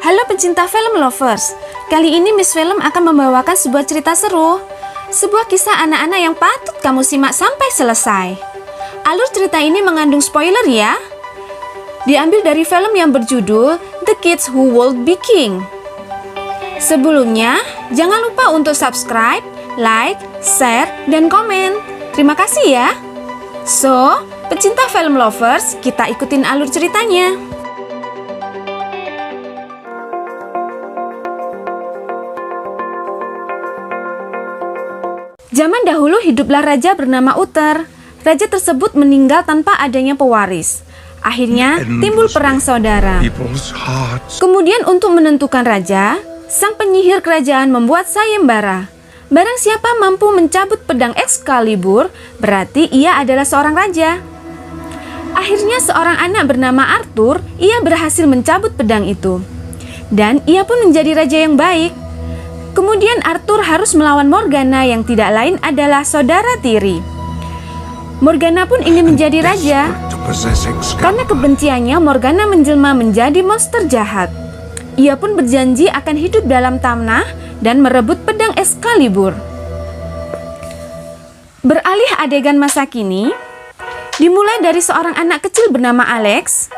Halo pecinta film lovers, kali ini Miss Film akan membawakan sebuah cerita seru. Sebuah kisah anak-anak yang patut kamu simak sampai selesai. Alur cerita ini mengandung spoiler ya. Diambil dari film yang berjudul The Kids Who Would Be King. Sebelumnya, jangan lupa untuk subscribe, like, share, dan komen. Terima kasih ya. So, pecinta film lovers, kita ikutin alur ceritanya. Zaman dahulu hiduplah raja bernama Uther. Raja tersebut meninggal tanpa adanya pewaris. Akhirnya timbul perang saudara. Kemudian untuk menentukan raja, sang penyihir kerajaan membuat sayembara. Barang siapa mampu mencabut pedang Excalibur, berarti ia adalah seorang raja. Akhirnya seorang anak bernama Arthur, ia berhasil mencabut pedang itu. Dan ia pun menjadi raja yang baik. Kemudian Arthur harus melawan Morgana yang tidak lain adalah saudara tiri. Morgana pun ingin menjadi raja. Karena kebenciannya, Morgana menjelma menjadi monster jahat. Ia pun berjanji akan hidup dalam tanah dan merebut pedang Excalibur. Beralih adegan masa kini, dimulai dari seorang anak kecil bernama Alex.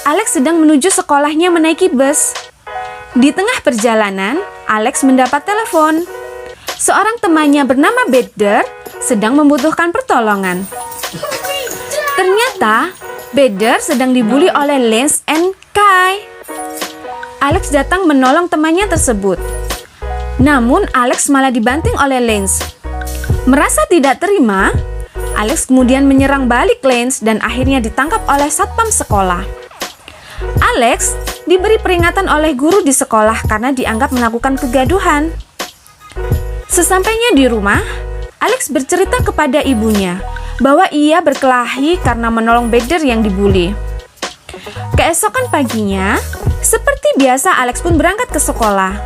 Alex sedang menuju sekolahnya menaiki bus. Di tengah perjalanan, Alex mendapat telepon. Seorang temannya bernama Bader sedang membutuhkan pertolongan. Ternyata, Bader sedang dibully oleh Lance and Kai. Alex datang menolong temannya tersebut. Namun, Alex malah dibanting oleh Lance. Merasa tidak terima, Alex kemudian menyerang balik Lance dan akhirnya ditangkap oleh satpam sekolah. Alex diberi peringatan oleh guru di sekolah karena dianggap melakukan kegaduhan. Sesampainya di rumah, Alex bercerita kepada ibunya bahwa ia berkelahi karena menolong Bader yang dibully. Keesokan paginya, seperti biasa Alex pun berangkat ke sekolah.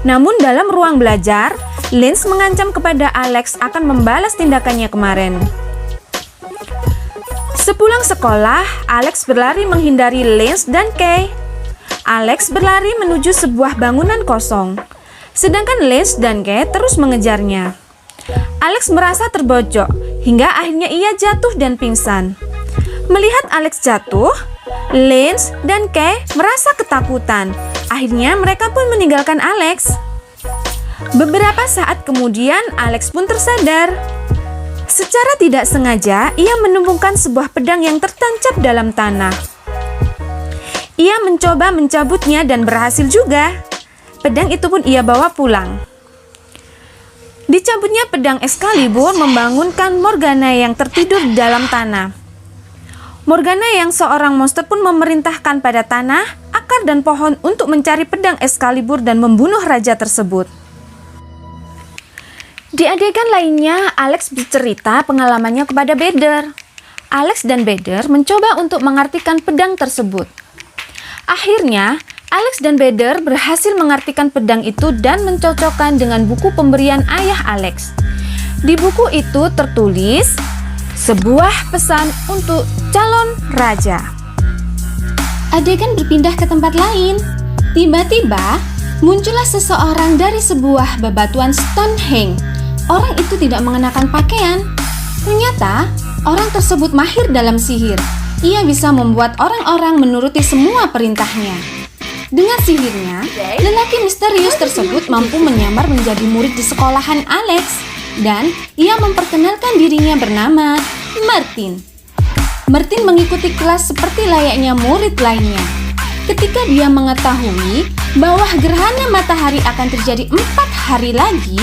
Namun dalam ruang belajar, Lance mengancam kepada Alex akan membalas tindakannya kemarin. Sepulang sekolah, Alex berlari menghindari Lance dan Kay. Alex berlari menuju sebuah bangunan kosong, sedangkan Lance dan Kay terus mengejarnya. Alex merasa terbojok, hingga akhirnya ia jatuh dan pingsan. Melihat Alex jatuh, Lance dan Kay merasa ketakutan. Akhirnya mereka pun meninggalkan Alex. Beberapa saat kemudian, Alex pun tersadar. Secara tidak sengaja, ia menemukan sebuah pedang yang tertancap dalam tanah. Ia mencoba mencabutnya dan berhasil juga. Pedang itu pun ia bawa pulang. Dicabutnya pedang Excalibur membangunkan Morgana yang tertidur di dalam tanah. Morgana yang seorang monster pun memerintahkan pada tanah, akar dan pohon untuk mencari pedang Excalibur dan membunuh raja tersebut. Di adegan lainnya, Alex bercerita pengalamannya kepada Bader. Alex dan Bader mencoba untuk mengartikan pedang tersebut. Akhirnya, Alex dan Bader berhasil mengartikan pedang itu dan mencocokkan dengan buku pemberian ayah Alex. Di buku itu tertulis sebuah pesan untuk calon raja. Adegan berpindah ke tempat lain. Tiba-tiba, muncullah seseorang dari sebuah bebatuan Stonehenge. Orang itu tidak mengenakan pakaian. Ternyata, orang tersebut mahir dalam sihir. Ia bisa membuat orang-orang menuruti semua perintahnya. Dengan sihirnya, lelaki misterius tersebut mampu menyamar menjadi murid di sekolahan Alex. Dan ia memperkenalkan dirinya bernama Martin. Martin mengikuti kelas seperti layaknya murid lainnya. Ketika dia mengetahui bahwa gerhana matahari akan terjadi 4 hari lagi,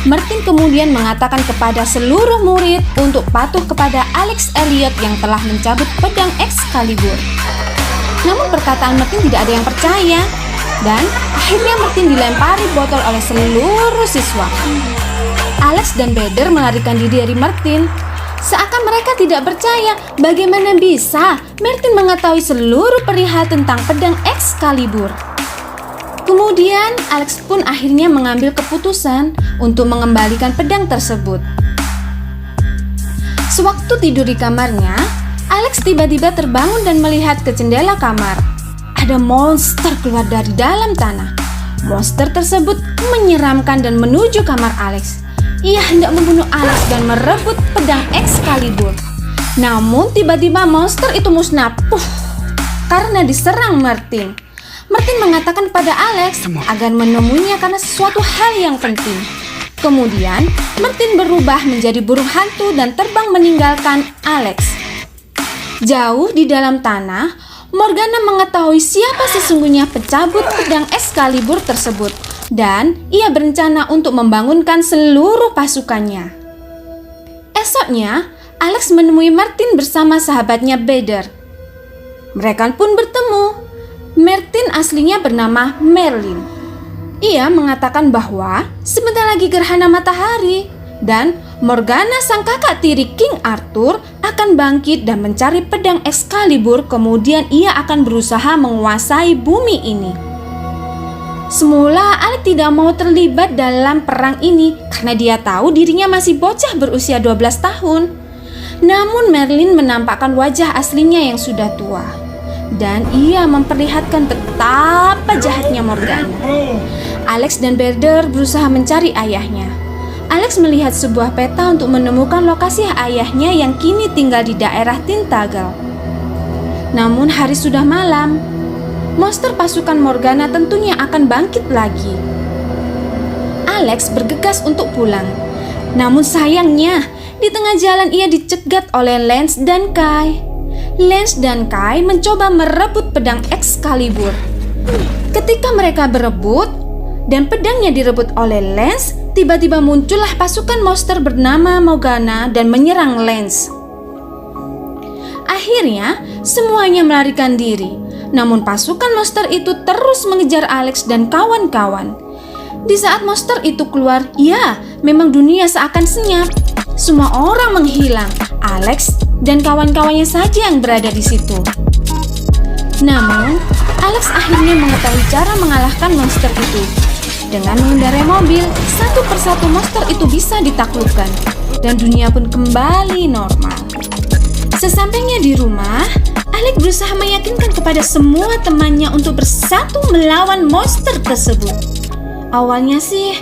Martin kemudian mengatakan kepada seluruh murid untuk patuh kepada Alex Elliot yang telah mencabut pedang Excalibur. Namun perkataan Martin tidak ada yang percaya, dan akhirnya Martin dilempari botol oleh seluruh siswa. Alex dan Bader melarikan diri dari Martin. Seakan mereka tidak percaya bagaimana bisa Martin mengetahui seluruh perihal tentang pedang Excalibur. Kemudian Alex pun akhirnya mengambil keputusan untuk mengembalikan pedang tersebut. Sewaktu tidur di kamarnya, Alex tiba-tiba terbangun dan melihat ke jendela kamar. ada monster keluar dari dalam tanah. Monster tersebut menyeramkan dan menuju kamar Alex. Ia hendak membunuh Alex dan merebut pedang Excalibur. Namun tiba-tiba monster itu musnah karena diserang Martin. Martin mengatakan pada Alex agar menemuinya karena sesuatu hal yang penting. Kemudian Martin berubah menjadi burung hantu dan terbang meninggalkan Alex. Jauh di dalam tanah, Morgana mengetahui siapa sesungguhnya pencabut pedang Excalibur tersebut, dan ia berencana untuk membangunkan seluruh pasukannya. Esoknya, Alex menemui Martin bersama sahabatnya Bader. Mereka pun bertemu. Martin aslinya bernama Merlin. Ia mengatakan bahwa sebentar lagi gerhana matahari dan Morgana sang kakak tiri King Arthur akan bangkit dan mencari pedang Excalibur, kemudian ia akan berusaha menguasai bumi ini. Semula Alex tidak mau terlibat dalam perang ini karena dia tahu dirinya masih bocah berusia 12 tahun. Namun Merlin menampakkan wajah aslinya yang sudah tua, dan ia memperlihatkan betapa jahatnya Morgana. Alex dan Bader berusaha mencari ayahnya. Alex melihat sebuah peta untuk menemukan lokasi ayahnya yang kini tinggal di daerah Tintagel. Namun hari sudah malam. Monster pasukan Morgana tentunya akan bangkit lagi. Alex bergegas untuk pulang. Namun sayangnya, di tengah jalan ia dicegat oleh Lance dan Kai. Lance dan Kai mencoba merebut pedang Excalibur. Ketika mereka berebut dan pedangnya direbut oleh Lance, tiba-tiba muncullah pasukan monster bernama Morgana dan menyerang Lance. Akhirnya, semuanya melarikan diri. Namun pasukan monster itu terus mengejar Alex dan kawan-kawan. Di saat monster itu keluar, ya, memang dunia seakan senyap. Semua orang menghilang. Alex dan kawan-kawannya saja yang berada di situ. Namun, Alex akhirnya mengetahui cara mengalahkan monster itu. Dengan mengendarai mobil, satu persatu monster itu bisa ditaklukkan, dan dunia pun kembali normal. Sesampainya di rumah, Alex berusaha meyakinkan kepada semua temannya untuk bersatu melawan monster tersebut. Awalnya sih,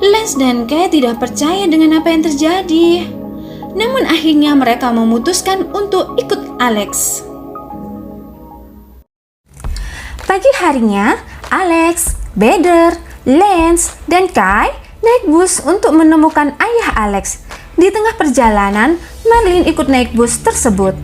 Lance dan Kay tidak percaya dengan apa yang terjadi. Namun akhirnya mereka memutuskan untuk ikut Alex. Pagi harinya, Alex, Bader, Lance, dan Kai naik bus untuk menemukan ayah Alex. Di tengah perjalanan, Merlin ikut naik bus tersebut.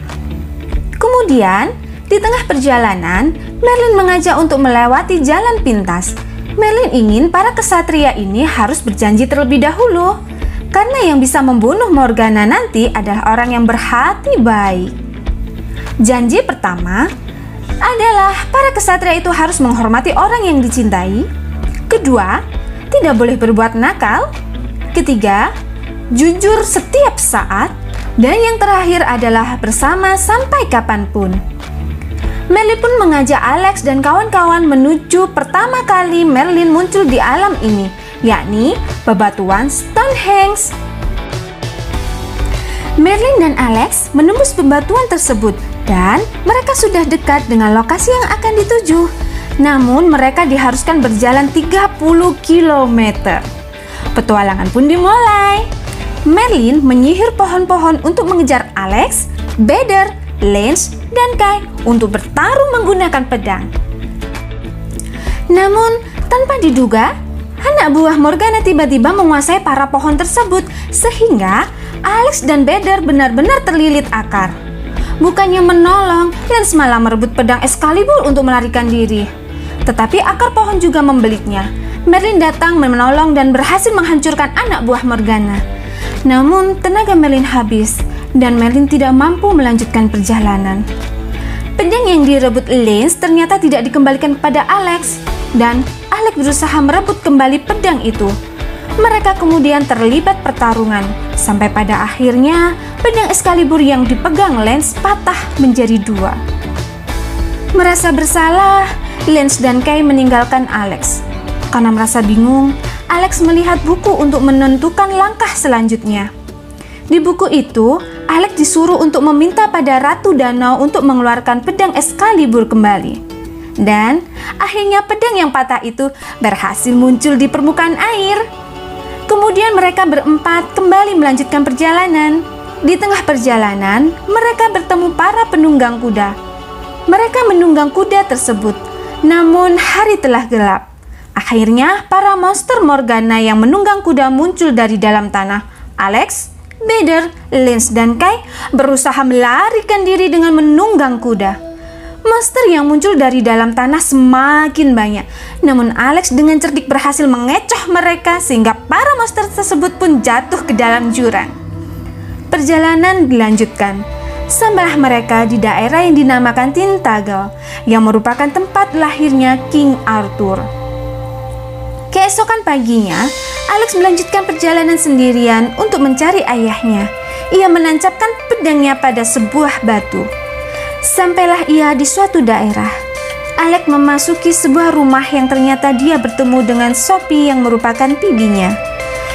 Kemudian, di tengah perjalanan, Merlin mengajak untuk melewati jalan pintas. Merlin ingin para kesatria ini harus berjanji terlebih dahulu, karena yang bisa membunuh Morgana nanti adalah orang yang berhati baik. Janji pertama adalah para kesatria itu harus menghormati orang yang dicintai. Kedua, tidak boleh berbuat nakal. Ketiga, jujur setiap saat. Dan yang terakhir adalah bersama sampai kapanpun. Merlin pun mengajak Alex dan kawan-kawan menuju pertama kali Merlin muncul di alam ini, yakni bebatuan Stonehenge. Merlin dan Alex menembus bebatuan tersebut dan mereka sudah dekat dengan lokasi yang akan dituju. Namun mereka diharuskan berjalan 30 km. Petualangan pun dimulai. Merlin menyihir pohon-pohon untuk mengejar Alex, Bader, Lance, dan Kai untuk bertarung menggunakan pedang. Namun, tanpa diduga, anak buah Morgana tiba-tiba menguasai para pohon tersebut sehingga Alex dan Bader benar-benar terlilit akar. Bukannya menolong, Lance malah merebut pedang Excalibur untuk melarikan diri. Tetapi akar pohon juga membelitnya. Merlin datang menolong dan berhasil menghancurkan anak buah Morgana. Namun, tenaga Merlin habis dan Merlin tidak mampu melanjutkan perjalanan. Pedang yang direbut Lance ternyata tidak dikembalikan kepada Alex dan Alex berusaha merebut kembali pedang itu. Mereka kemudian terlibat pertarungan sampai pada akhirnya pedang Excalibur yang dipegang Lance patah menjadi dua. Merasa bersalah, Lance dan Kay meninggalkan Alex. Karena merasa bingung, Alex melihat buku untuk menentukan langkah selanjutnya. Di buku itu, Alex disuruh untuk meminta pada Ratu Danau untuk mengeluarkan pedang Excalibur kembali. Dan akhirnya pedang yang patah itu berhasil muncul di permukaan air. Kemudian mereka berempat kembali melanjutkan perjalanan. Di tengah perjalanan, mereka bertemu para penunggang kuda. Mereka menunggang kuda tersebut, namun hari telah gelap. Akhirnya, para monster Morgana yang menunggang kuda muncul dari dalam tanah. Alex, Vader, Lance, dan Kai berusaha melarikan diri dengan menunggang kuda. Monster yang muncul dari dalam tanah semakin banyak. Namun Alex dengan cerdik berhasil mengecoh mereka sehingga para monster tersebut pun jatuh ke dalam jurang. Perjalanan dilanjutkan. Sampailah mereka di daerah yang dinamakan Tintagel, yang merupakan tempat lahirnya King Arthur. Keesokan paginya, Alex melanjutkan perjalanan sendirian untuk mencari ayahnya. Ia menancapkan pedangnya pada sebuah batu. Sampailah ia di suatu daerah. Alex memasuki sebuah rumah yang ternyata dia bertemu dengan Sophie yang merupakan bibinya.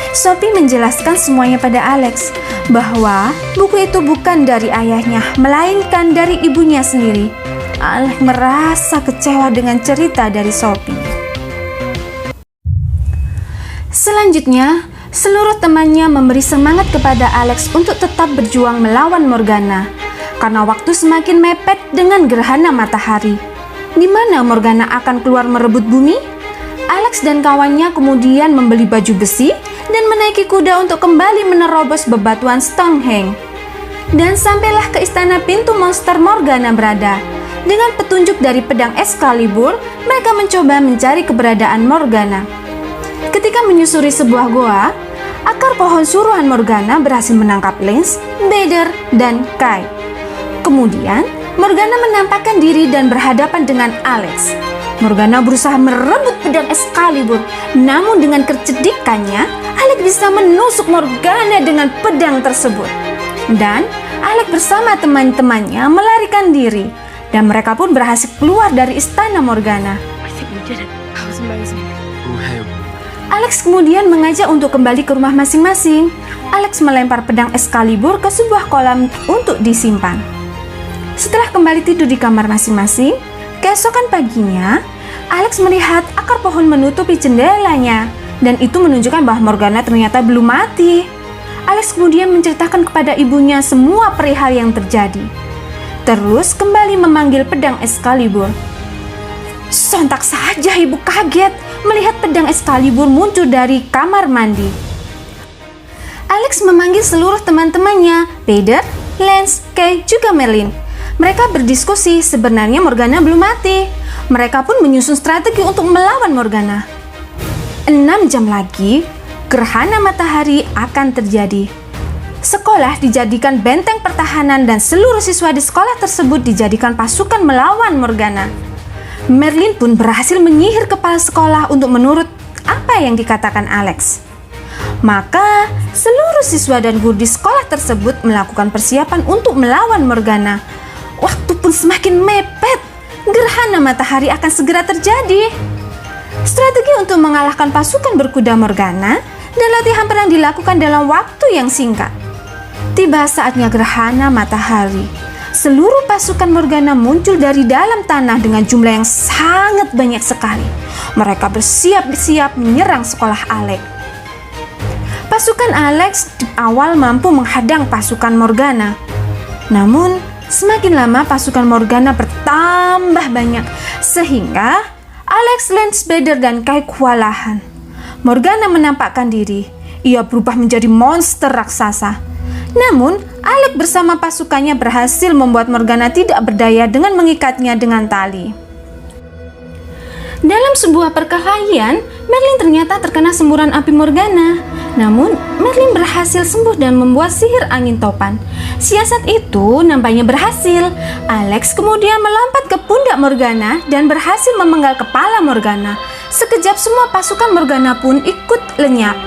Sophie menjelaskan semuanya pada Alex bahwa buku itu bukan dari ayahnya, melainkan dari ibunya sendiri. Alex merasa kecewa dengan cerita dari Sophie. Selanjutnya, seluruh temannya memberi semangat kepada Alex untuk tetap berjuang melawan Morgana. Karena waktu semakin mepet dengan gerhana matahari, di mana Morgana akan keluar merebut bumi. Alex dan kawannya kemudian membeli baju besi dan menaiki kuda untuk kembali menerobos bebatuan Stonehenge. Dan sampailah ke istana pintu monster Morgana berada. Dengan petunjuk dari pedang Excalibur, mereka mencoba mencari keberadaan Morgana. Ketika menyusuri sebuah goa, akar pohon suruhan Morgana berhasil menangkap Lance, Vader, dan Kai. Kemudian, Morgana menampakkan diri dan berhadapan dengan Alex. Morgana berusaha merebut pedang Excalibur, namun dengan kecerdikannya, Alex bisa menusuk Morgana dengan pedang tersebut. Dan Alex bersama teman-temannya melarikan diri, dan mereka pun berhasil keluar dari istana Morgana. Alex kemudian mengajak untuk kembali ke rumah masing-masing. Alex melempar pedang Excalibur ke sebuah kolam untuk disimpan. Setelah kembali tidur di kamar masing-masing, keesokan paginya, Alex melihat akar pohon menutupi jendelanya, dan itu menunjukkan bahwa Morgana ternyata belum mati. Alex kemudian menceritakan kepada ibunya semua perihal yang terjadi. Terus kembali memanggil pedang Excalibur. Sontak saja ibu kaget melihat pedang Excalibur muncul dari kamar mandi. Alex memanggil seluruh teman-temannya, Vader, Lance, Kai, juga Merlin. Mereka berdiskusi, sebenarnya Morgana belum mati. Mereka pun menyusun strategi untuk melawan Morgana. 6 jam lagi, gerhana matahari akan terjadi. Sekolah dijadikan benteng pertahanan dan seluruh siswa di sekolah tersebut dijadikan pasukan melawan Morgana. Merlin pun berhasil menyihir kepala sekolah untuk menurut apa yang dikatakan Alex. Maka, seluruh siswa dan guru di sekolah tersebut melakukan persiapan untuk melawan Morgana. Waktu pun semakin mepet, gerhana matahari akan segera terjadi. Strategi untuk mengalahkan pasukan berkuda Morgana dan latihan perang dilakukan dalam waktu yang singkat. Tiba saatnya gerhana matahari. Seluruh pasukan Morgana muncul dari dalam tanah dengan jumlah yang sangat banyak sekali. Mereka bersiap-siap menyerang sekolah Alex. Pasukan Alex di awal mampu menghadang pasukan Morgana. Namun, semakin lama pasukan Morgana bertambah banyak, sehingga Alex, Lance, Vader, dan Kai kewalahan. Morgana menampakkan diri. Ia berubah menjadi monster raksasa. Namun, Alex bersama pasukannya berhasil membuat Morgana tidak berdaya dengan mengikatnya dengan tali. Dalam sebuah perkelahian, Merlin ternyata terkena semburan api Morgana. Namun, Merlin berhasil sembuh dan membuat sihir angin topan. Siasat itu nampaknya berhasil. Alex kemudian melompat ke pundak Morgana dan berhasil memenggal kepala Morgana. Sekejap semua pasukan Morgana pun ikut lenyap.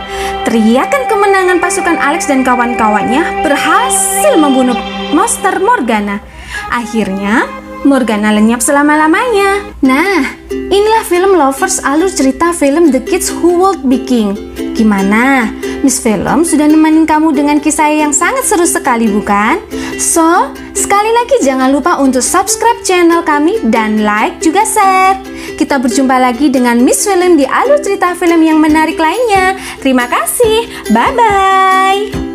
Teriakan kemenangan pasukan Alex dan kawan-kawannya berhasil membunuh monster Morgana. Akhirnya, Morgana lenyap selama-lamanya. Nah, inilah film lovers alur cerita film The Kids Who Would Be King. Gimana? Miss Film sudah nemenin kamu dengan kisah yang sangat seru sekali, bukan? So, sekali lagi jangan lupa untuk subscribe channel kami dan like juga share. Kita berjumpa lagi dengan Miss Film di alur cerita film yang menarik lainnya. Terima kasih. Bye-bye.